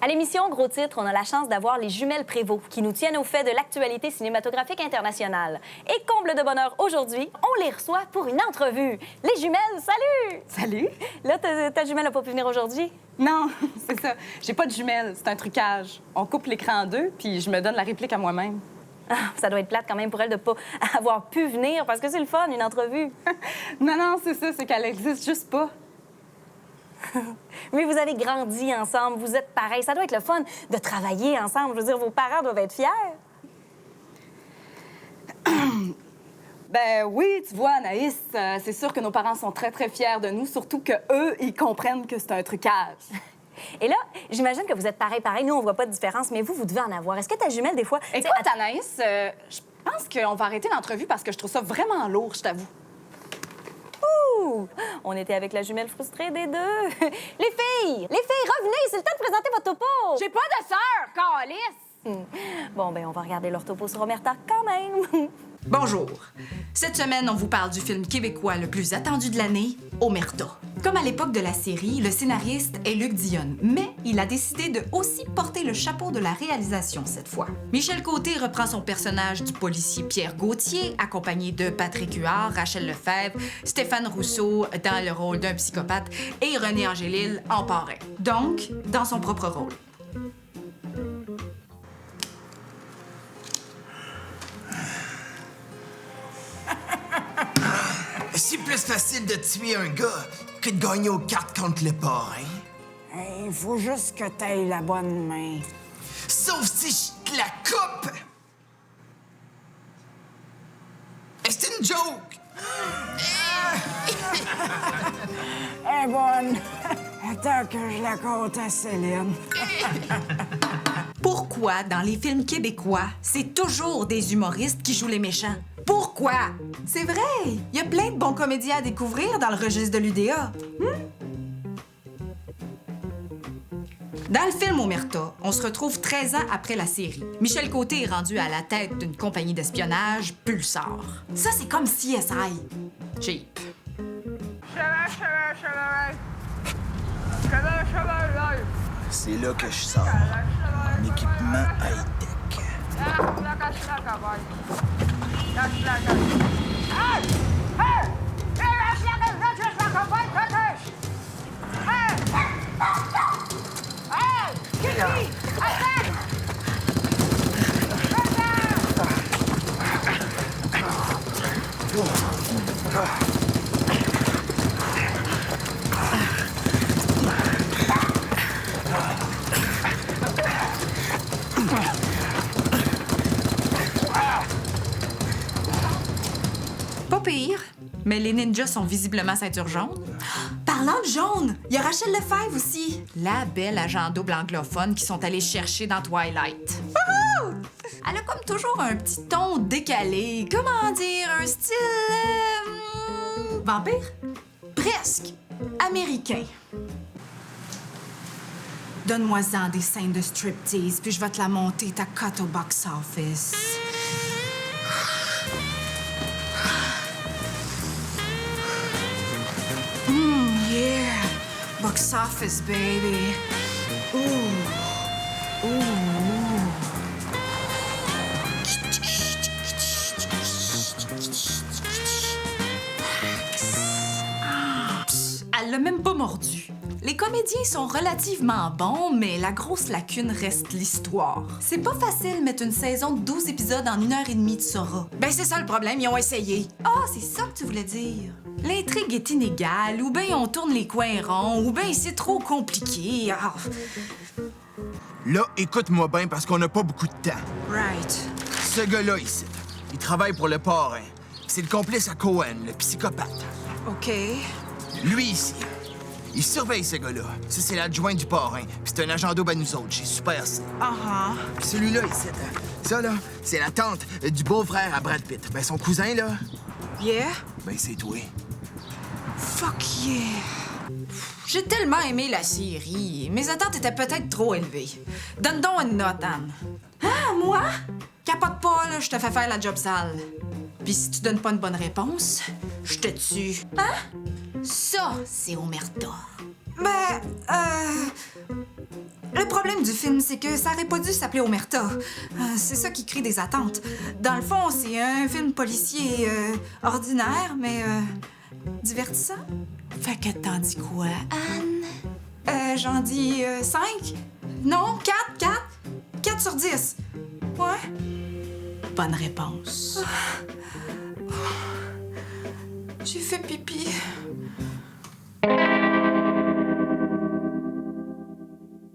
À l'émission Gros Titre, on a la chance d'avoir les jumelles Prévost qui nous tiennent au fait de l'actualité cinématographique internationale. Et comble de bonheur, aujourd'hui, on les reçoit pour une entrevue. Les jumelles, salut! Salut! Là, ta jumelle n'a pas pu venir aujourd'hui? Non, c'est ça. J'ai pas de jumelles, c'est un trucage. On coupe l'écran en deux, puis je me donne la réplique à moi-même. Ah, ça doit être plate quand même pour elle de pas avoir pu venir, parce que c'est le fun, une entrevue. Non, c'est ça, c'est qu'elle existe juste pas. Oui, vous avez grandi ensemble, vous êtes pareils. Ça doit être le fun de travailler ensemble. Je veux dire, vos parents doivent être fiers. Ben oui, tu vois, Anaïs, c'est sûr que nos parents sont très, très fiers de nous, surtout qu'eux, ils comprennent que c'est un trucage. Et là, j'imagine que vous êtes pareil. Nous, on voit pas de différence, mais vous devez en avoir. Est-ce que ta jumelle, des fois... Écoute, Anaïs, je pense qu'on va arrêter l'entrevue parce que je trouve ça vraiment lourd, je t'avoue. Ouh! On était avec la jumelle frustrée des deux. Les filles, revenez, c'est le temps de présenter votre topo. J'ai pas de sœur, câlisse! Bon, ben on va regarder leur topo sur Omerta quand même. Bonjour. Cette semaine, on vous parle du film québécois le plus attendu de l'année, Omerta. Comme à l'époque de la série, le scénariste est Luc Dionne, mais il a décidé de aussi porter le chapeau de la réalisation cette fois. Michel Côté reprend son personnage du policier Pierre Gauthier, accompagné de Patrick Huard, Rachel Lefebvre, Stéphane Rousseau dans le rôle d'un psychopathe et René Angélil en parrain. Donc, dans son propre rôle. C'est plus facile de tuer un gars que de gagner aux cartes contre le parrain. Il faut juste que t'ailles la bonne main. Sauf si je te la coupe! C'est une joke! Elle est bonne. Attends que je la compte à Céline. Pourquoi, dans les films québécois, c'est toujours des humoristes qui jouent les méchants? Pourquoi? C'est vrai, il y a plein de bons comédiens à découvrir dans le registre de l'UDA. Dans le film Omerta, on se retrouve 13 ans après la série. Michel Côté est rendu à la tête d'une compagnie d'espionnage, Pulsar. Ça, c'est comme CSI. Cheap. C'est là que je sors. Un équipement high-tech. Pas pire, mais les ninjas sont visiblement ceinture jaune. Parlant de jaune, il y a Rachel Lefebvre aussi, la belle agent double anglophone qui sont allés chercher dans Twilight. Wouhou! Elle a comme toujours un petit ton décalé, comment dire, un style... vampire? Presque. Américain. Donne-moi-en des scènes de striptease, puis je vais te la monter ta cote au box-office. Yeah! Box office, baby. Ooh. Elle l'a même pas mordu. Les comédiens sont relativement bons, mais la grosse lacune reste l'histoire. C'est pas facile mettre une saison de 12 épisodes en 1h30, tu sauras. Ben c'est ça le problème, ils ont essayé. Ah, c'est ça que tu voulais dire. L'intrigue est inégale, ou bien on tourne les coins ronds, ou bien c'est trop compliqué. Ah. Là, écoute-moi bien parce qu'on n'a pas beaucoup de temps. Right. Ce gars-là, ici, il travaille pour le parrain. C'est le complice à Cohen, le psychopathe. OK. Lui, ici, il surveille ce gars-là. Ça, c'est l'adjoint du parrain. Puis c'est un agent double à nous autres. J'ai super ça. Puis celui-là, ici, ça, là, c'est la tante du beau-frère à Brad Pitt. Ben, son cousin, là, Yeah? ben, c'est toi. Fuck yeah! J'ai tellement aimé la série. Mes attentes étaient peut-être trop élevées. Donne donc une note, Anne. Ah, moi? Capote pas, là, je te fais faire la job sale. Puis si tu donnes pas une bonne réponse, je te tue. Hein? Ça, c'est Omerta. Ben, Le problème du film, c'est que ça aurait pas dû s'appeler Omerta. C'est ça qui crée des attentes. Dans le fond, c'est un film policier ordinaire, mais divertissant. Fait que t'en dis quoi, Anne? J'en dis 5? Non, 4? 4 sur 10. Ouais. Bonne réponse. J'ai fait pipi.